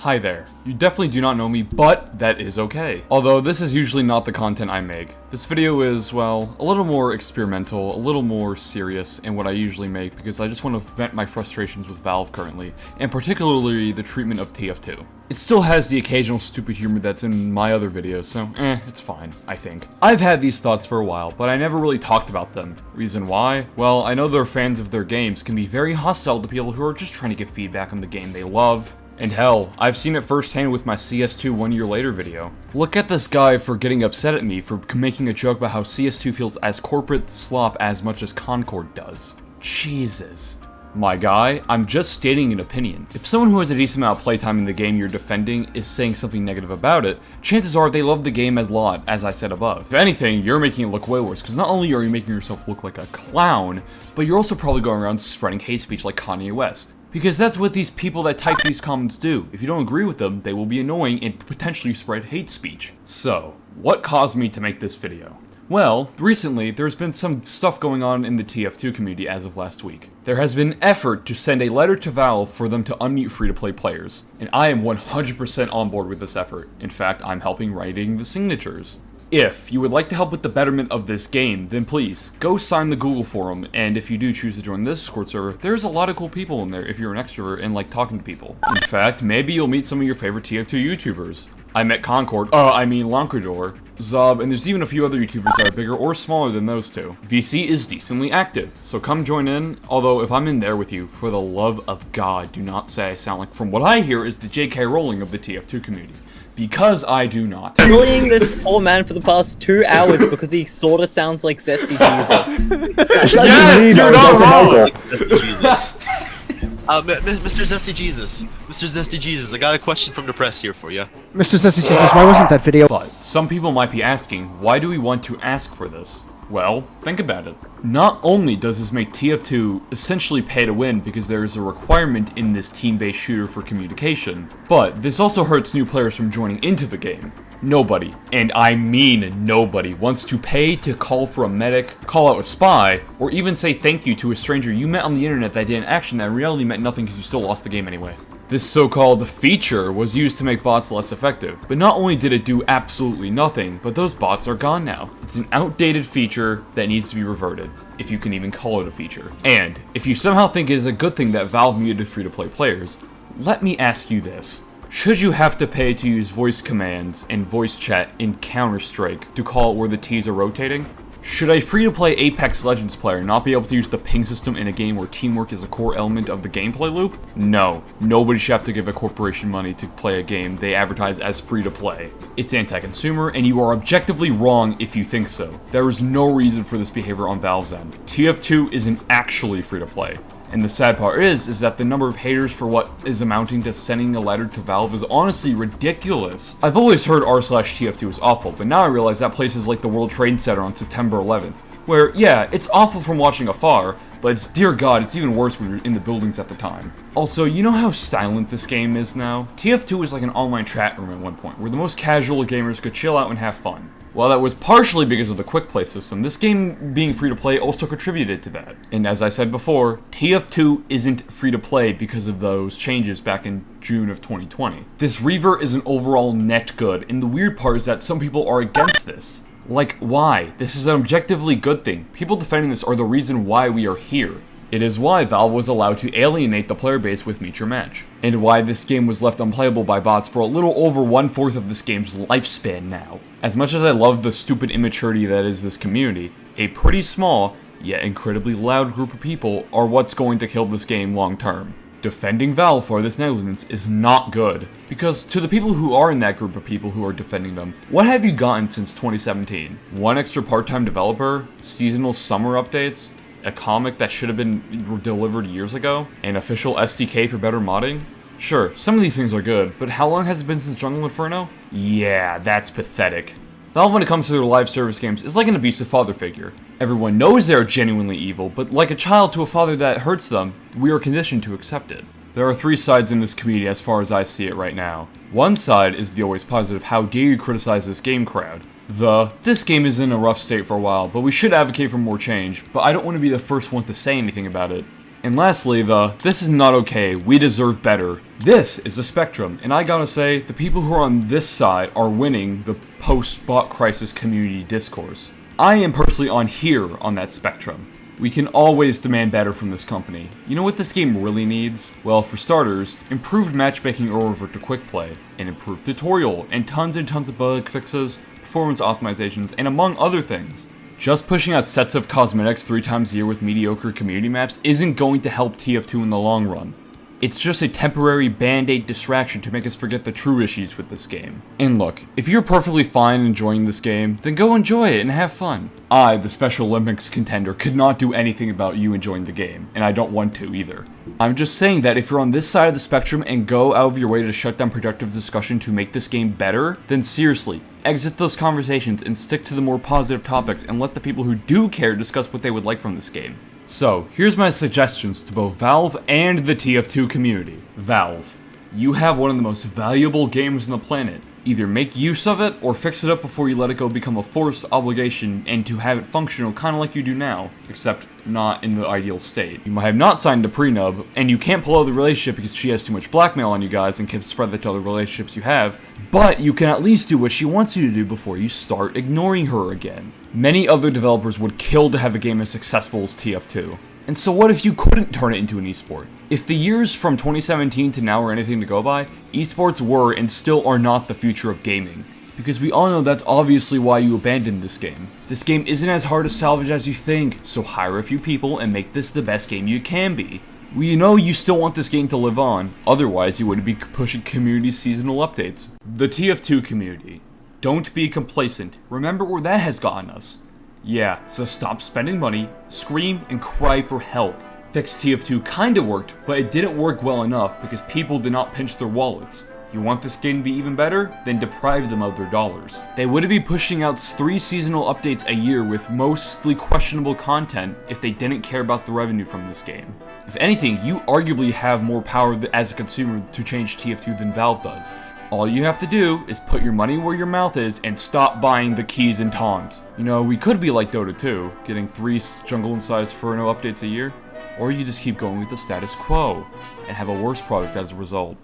Hi there. You definitely do not know me, but that is okay. Although this is usually not the content I make. This video is, well, a little more experimental, a little more serious in what I usually make because I just want to vent my frustrations with Valve currently, and particularly the treatment of TF2. It still has the occasional stupid humor that's in my other videos, so it's fine, I think. I've had these thoughts for a while, but I never really talked about them. Reason why? Well, I know their fans of their games can be very hostile to people who are just trying to get feedback on the game they love. And hell, I've seen it firsthand with my CS2 1 year later video. Look at this guy for getting upset at me for making a joke about how CS2 feels as corporate slop as much as Concord does. Jesus. My guy, I'm just stating an opinion. If someone who has a decent amount of playtime in the game you're defending is saying something negative about it, chances are they love the game as lot, as I said above. If anything, you're making it look way worse, because not only are you making yourself look like a clown, but you're also probably going around spreading hate speech like Kanye West. Because that's what these people that type these comments do. If you don't agree with them, they will be annoying and potentially spread hate speech. So, what caused me to make this video? Well, recently, there's been some stuff going on in the TF2 community as of last week. There has been an effort to send a letter to Valve for them to unmute free-to-play players, and I am 100% on board with this effort. In fact, I'm helping writing the signatures. If you would like to help with the betterment of this game, then please, go sign the Google forum, and if you do choose to join this Discord server, there's a lot of cool people in there if you're an extrovert and like talking to people. In fact, maybe you'll meet some of your favorite TF2 YouTubers. I met Concord, Lancador, Zob, and there's even a few other YouTubers that are bigger or smaller than those two. VC is decently active, so come join in, although if I'm in there with you, for the love of God, do not say I sound like, from what I hear, is the JK Rowling of the TF2 community. Because I do not. Bullying this poor man for the past 2 hours because he sorta sounds like Zesty Jesus. Yes, you're not wrong! Zesty Jesus. Mr. Zesty Jesus. Mr. Zesty Jesus, I got a question from the press here for you. Mr. Zesty Jesus, why wasn't that video? But some people might be asking, why do we want to ask for this? Well, think about it. Not only does this make TF2 essentially pay to win because there is a requirement in this team-based shooter for communication, but this also hurts new players from joining into the game. Nobody, and I mean nobody, wants to pay to call for a medic, call out a spy, or even say thank you to a stranger you met on the internet that did an action that in reality meant nothing because you still lost the game anyway. This so-called feature was used to make bots less effective, but not only did it do absolutely nothing, but those bots are gone now. It's an outdated feature that needs to be reverted, if you can even call it a feature. And, if you somehow think it is a good thing that Valve muted free-to-play players, let me ask you this. Should you have to pay to use voice commands and voice chat in Counter-Strike to call it where the T's are rotating? Should a free-to-play Apex Legends player not be able to use the ping system in a game where teamwork is a core element of the gameplay loop? No. Nobody should have to give a corporation money to play a game they advertise as free-to-play. It's anti-consumer, and you are objectively wrong if you think so. There is no reason for this behavior on Valve's end. TF2 isn't actually free-to-play. And the sad part is that the number of haters for what is amounting to sending a letter to Valve is honestly ridiculous. I've always heard r/TF2 is awful, but now I realize that place is like the World Trade Center on September 11th, where, yeah, it's awful from watching afar, but it's, dear God, it's even worse when you're in the buildings at the time. Also, you know how silent this game is now? TF2 was like an online chat room at one point, where the most casual gamers could chill out and have fun. While that was partially because of the quick play system, this game being free to play also contributed to that. And as I said before, TF2 isn't free to play because of those changes back in June of 2020. This revert is an overall net good, and the weird part is that some people are against this. Like, why? This is an objectively good thing. People defending this are the reason why we are here. It is why Valve was allowed to alienate the player base with Meet Your Match, and why this game was left unplayable by bots for a little over 1/4 of this game's lifespan now. As much as I love the stupid immaturity that is this community, a pretty small, yet incredibly loud group of people are what's going to kill this game long term. Defending Valve for this negligence is not good, because to the people who are in that group of people who are defending them, what have you gotten since 2017? One extra part-time developer? Seasonal summer updates? A comic that should have been delivered years ago? An official SDK for better modding? Sure, some of these things are good, but how long has it been since Jungle Inferno? Yeah, that's pathetic. Valve, when it comes to their live service games, is like an abusive father figure. Everyone knows they are genuinely evil, but like a child to a father that hurts them, we are conditioned to accept it. There are three sides in this community as far as I see it right now. One side is the always positive, how dare you criticize this game crowd. This game is in a rough state for a while, but we should advocate for more change, but I don't want to be the first one to say anything about it. And lastly, this is not okay, we deserve better. This is the spectrum, and I gotta say, the people who are on this side are winning the post-bot crisis community discourse. I am personally on here on that spectrum. We can always demand better from this company. You know what this game really needs? Well, for starters, improved matchmaking over to quick play, an improved tutorial, and tons of bug fixes, performance optimizations, and among other things. Just pushing out sets of cosmetics 3 times a year with mediocre community maps isn't going to help TF2 in the long run. It's just a temporary band-aid distraction to make us forget the true issues with this game. And look, if you're perfectly fine enjoying this game, then go enjoy it and have fun. I, the Special Olympics contender, could not do anything about you enjoying the game, and I don't want to either. I'm just saying that if you're on this side of the spectrum and go out of your way to shut down productive discussion to make this game better, then seriously, exit those conversations and stick to the more positive topics and let the people who do care discuss what they would like from this game. So, here's my suggestions to both Valve and the TF2 community. Valve, you have one of the most valuable games on the planet. Either make use of it, or fix it up before you let it go become a forced obligation and to have it functional kinda like you do now, except not in the ideal state. You might have not signed a prenup, and you can't pull out the relationship because she has too much blackmail on you guys and can spread that to other relationships you have, but you can at least do what she wants you to do before you start ignoring her again. Many other developers would kill to have a game as successful as TF2. And so what if you couldn't turn it into an esport? If the years from 2017 to now are anything to go by, esports were and still are not the future of gaming. Because we all know that's obviously why you abandoned this game. This game isn't as hard to salvage as you think, so hire a few people and make this the best game you can be. We know you still want this game to live on, otherwise you wouldn't be pushing community seasonal updates. The TF2 community. Don't be complacent. Remember where that has gotten us. Yeah, so stop spending money, scream, and cry for help. Fix TF2 kinda worked, but it didn't work well enough because people did not pinch their wallets. You want this game to be even better? Then deprive them of their dollars. They wouldn't be pushing out 3 seasonal updates a year with mostly questionable content if they didn't care about the revenue from this game. If anything, you arguably have more power as a consumer to change TF2 than Valve does. All you have to do is put your money where your mouth is and stop buying the keys and taunts. You know, we could be like Dota 2, getting 3 Jungle and Size Inferno updates a year, or you just keep going with the status quo and have a worse product as a result.